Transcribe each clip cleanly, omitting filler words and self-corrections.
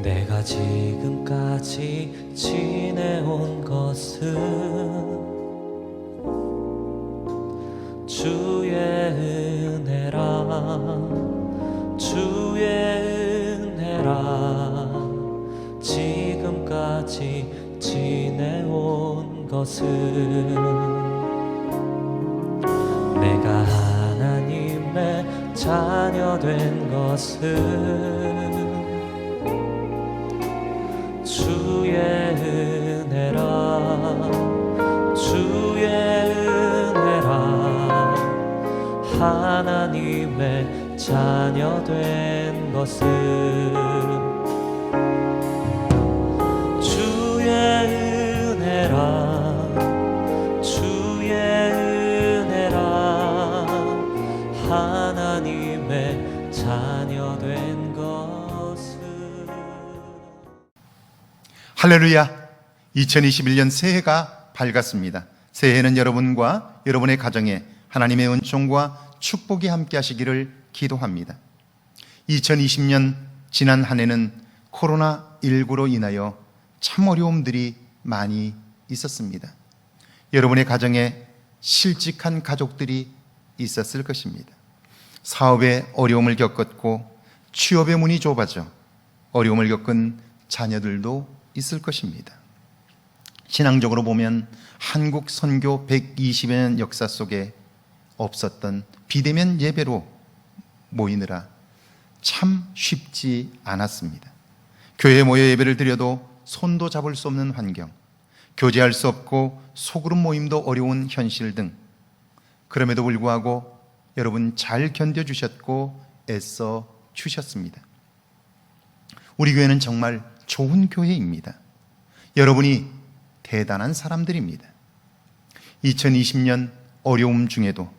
내가 지금까지 지내온 것은 주의 은혜라, 주의 은혜라. 지금까지 지내온 것은 내가 하나님의 자녀 된 것은 주의 은혜라, 주의 은혜라. 하나님의 자녀 된 것은 주의 은혜라, 주의 은혜라. 하나님의 자녀 된 것은. 할렐루야! 2021년 새해가 밝았습니다. 새해에는 여러분과 여러분의 가정에 하나님의 은총과 축복이 함께 하시기를 기도합니다. 2020년 지난 한 해는 코로나19로 인하여 참 어려움들이 많이 있었습니다. 여러분의 가정에 실직한 가족들이 있었을 것입니다. 사업에 어려움을 겪었고 취업의 문이 좁아져 어려움을 겪은 자녀들도 있을 것입니다. 신앙적으로 보면 한국 선교 120여 년 역사 속에 없었던 비대면 예배로 모이느라 참 쉽지 않았습니다. 교회에 모여 예배를 드려도 손도 잡을 수 없는 환경, 교제할 수 없고 소그룹 모임도 어려운 현실 등, 그럼에도 불구하고 여러분 잘 견뎌주셨고 애써 주셨습니다. 우리 교회는 정말 좋은 교회입니다. 여러분이 대단한 사람들입니다. 2020년 어려움 중에도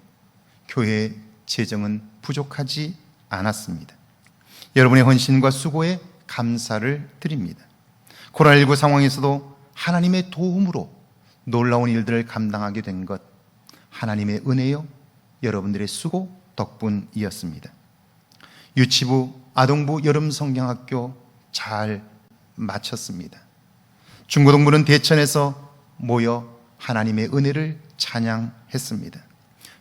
교회의 재정은 부족하지 않았습니다. 여러분의 헌신과 수고에 감사를 드립니다. 코로나19 상황에서도 하나님의 도움으로 놀라운 일들을 감당하게 된 것, 하나님의 은혜요, 여러분들의 수고 덕분이었습니다. 유치부, 아동부, 여름 성경학교 잘 마쳤습니다. 중고등부는 대천에서 모여 하나님의 은혜를 찬양했습니다.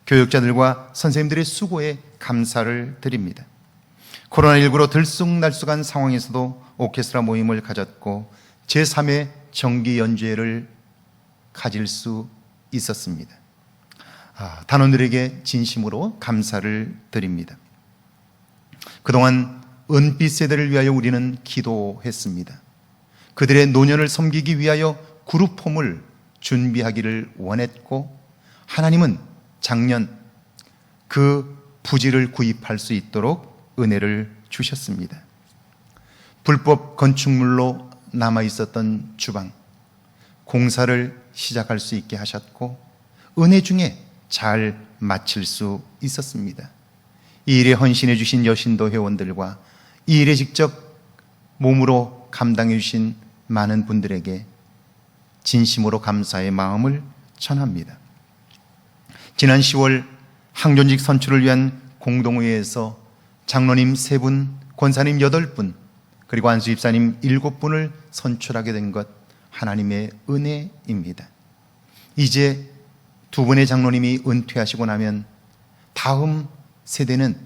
교육자들과 선생님들의 수고에 감사를 드립니다. 코로나19로 들쑥날쑥한 상황에서도 오케스트라 모임을 가졌고 제3회 정기 연주회를 가질 수 있었습니다. 단원들에게 진심으로 감사를 드립니다. 그동안 은빛 세대를 위하여 우리는 기도했습니다. 그들의 노년을 섬기기 위하여 그룹홈을 준비하기를 원했고, 하나님은 작년 그 부지를 구입할 수 있도록 은혜를 주셨습니다. 불법 건축물로 남아 있었던 주방, 공사를 시작할 수 있게 하셨고, 은혜 중에 잘 마칠 수 있었습니다. 이 일에 헌신해 주신 여신도 회원들과 이 일에 직접 몸으로 감당해 주신 많은 분들에게 진심으로 감사의 마음을 전합니다. 지난 10월 항존직 선출을 위한 공동회의에서 장로님 3분, 권사님 8분, 그리고 안수 집사님 7분을 선출하게 된 것, 하나님의 은혜입니다. 이제 2분의 장로님이 은퇴하시고 나면 다음 세대는,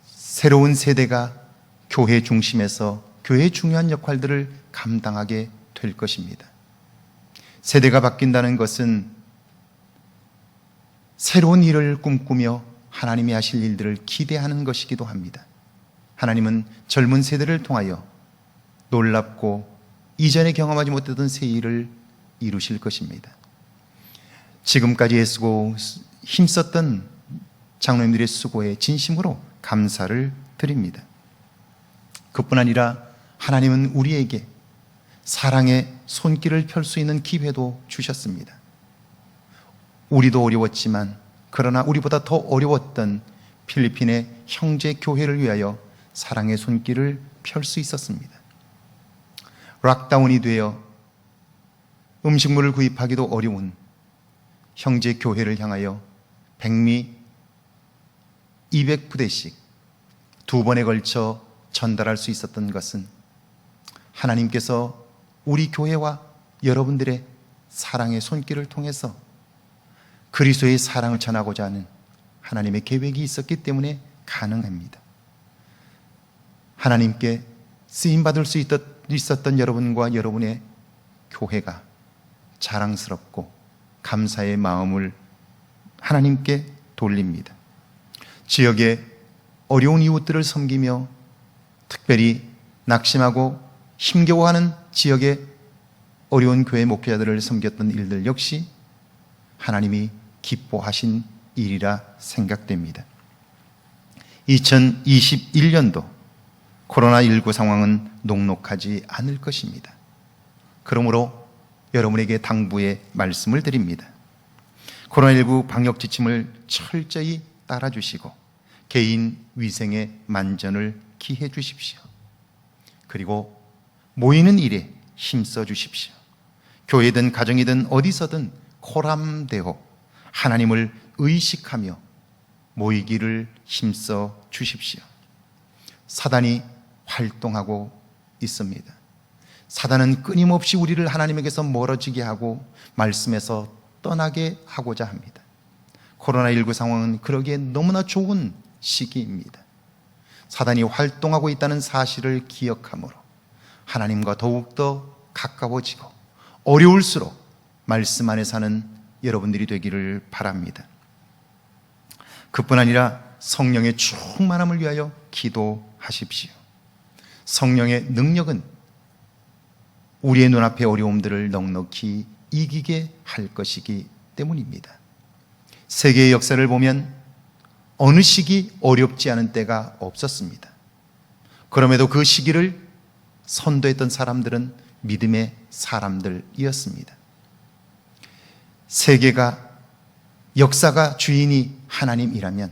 새로운 세대가 교회 중심에서 교회의 중요한 역할들을 감당하게 될 것입니다. 세대가 바뀐다는 것은 새로운 일을 꿈꾸며 하나님이 하실 일들을 기대하는 것이기도 합니다. 하나님은 젊은 세대를 통하여 놀랍고 이전에 경험하지 못했던 새 일을 이루실 것입니다. 지금까지 애쓰고 힘썼던 장로님들의 수고에 진심으로 감사를 드립니다. 그뿐 아니라 하나님은 우리에게 사랑의 손길을 펼 수 있는 기회도 주셨습니다. 우리도 어려웠지만, 그러나 우리보다 더 어려웠던 필리핀의 형제 교회를 위하여 사랑의 손길을 펼 수 있었습니다. 락다운이 되어 음식물을 구입하기도 어려운 형제 교회를 향하여 백미 200부대씩 2번에 걸쳐 전달할 수 있었던 것은 하나님께서 우리 교회와 여러분들의 사랑의 손길을 통해서 그리스도의 사랑을 전하고자 하는 하나님의 계획이 있었기 때문에 가능합니다. 하나님께 쓰임받을 수 있었던 여러분과 여러분의 교회가 자랑스럽고 감사의 마음을 하나님께 돌립니다. 지역의 어려운 이웃들을 섬기며 특별히 낙심하고 힘겨워하는 지역의 어려운 교회 목회자들을 섬겼던 일들 역시 하나님이 기뻐하신 일이라 생각됩니다. 2021년도 코로나19 상황은 녹록하지 않을 것입니다. 그러므로 여러분에게 당부의 말씀을 드립니다. 코로나19 방역 지침을 철저히 따라주시고 개인 위생에 만전을 기해 주십시오. 그리고 모이는 일에 힘써 주십시오. 교회든 가정이든 어디서든 코람되어 하나님을 의식하며 모이기를 힘써 주십시오. 사단이 활동하고 있습니다. 사단은 끊임없이 우리를 하나님에게서 멀어지게 하고 말씀에서 떠나게 하고자 합니다. 코로나19 상황은 그러기에 너무나 좋은 시기입니다. 사단이 활동하고 있다는 사실을 기억하므로 하나님과 더욱더 가까워지고 어려울수록 말씀 안에 사는 여러분들이 되기를 바랍니다. 그뿐 아니라 성령의 충만함을 위하여 기도하십시오. 성령의 능력은 우리의 눈앞의 어려움들을 넉넉히 이기게 할 것이기 때문입니다. 세계의 역사를 보면 어느 시기 어렵지 않은 때가 없었습니다. 그럼에도 그 시기를 선도했던 사람들은 믿음의 사람들이었습니다. 세계가 역사가 주인이 하나님이라면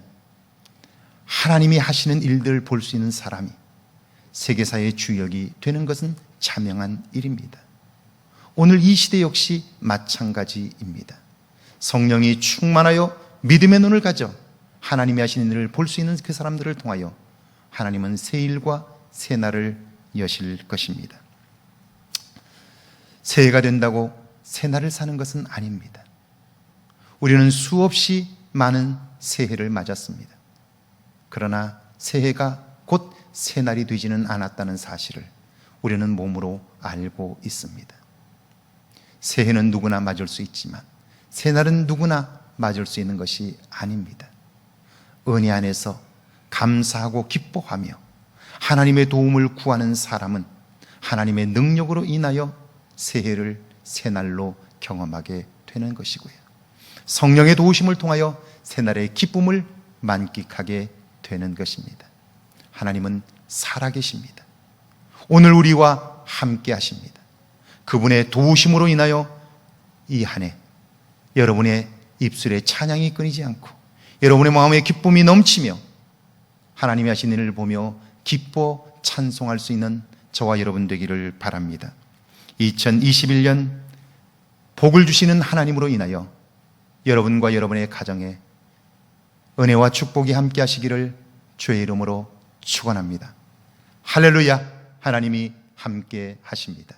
하나님이 하시는 일들을 볼 수 있는 사람이 세계사의 주역이 되는 것은 자명한 일입니다. 오늘 이 시대 역시 마찬가지입니다. 성령이 충만하여 믿음의 눈을 가져 하나님이 하시는 일을 볼 수 있는 그 사람들을 통하여 하나님은 새 일과 새 날을 여실 것입니다. 새해가 된다고 새 날을 사는 것은 아닙니다. 우리는 수없이 많은 새해를 맞았습니다. 그러나 새해가 곧 새날이 되지는 않았다는 사실을 우리는 몸으로 알고 있습니다. 새해는 누구나 맞을 수 있지만 새날은 누구나 맞을 수 있는 것이 아닙니다. 은혜 안에서 감사하고 기뻐하며 하나님의 도움을 구하는 사람은 하나님의 능력으로 인하여 새해를 새날로 경험하게 되는 것이고요. 성령의 도우심을 통하여 새날의 기쁨을 만끽하게 되는 것입니다. 하나님은 살아계십니다. 오늘 우리와 함께 하십니다. 그분의 도우심으로 인하여 이 한 해 여러분의 입술에 찬양이 끊이지 않고 여러분의 마음에 기쁨이 넘치며 하나님이 하신 일을 보며 기뻐 찬송할 수 있는 저와 여러분 되기를 바랍니다. 2021년 복을 주시는 하나님으로 인하여 여러분과 여러분의 가정에 은혜와 축복이 함께 하시기를 주의 이름으로 축원합니다. 할렐루야. 하나님이 함께 하십니다.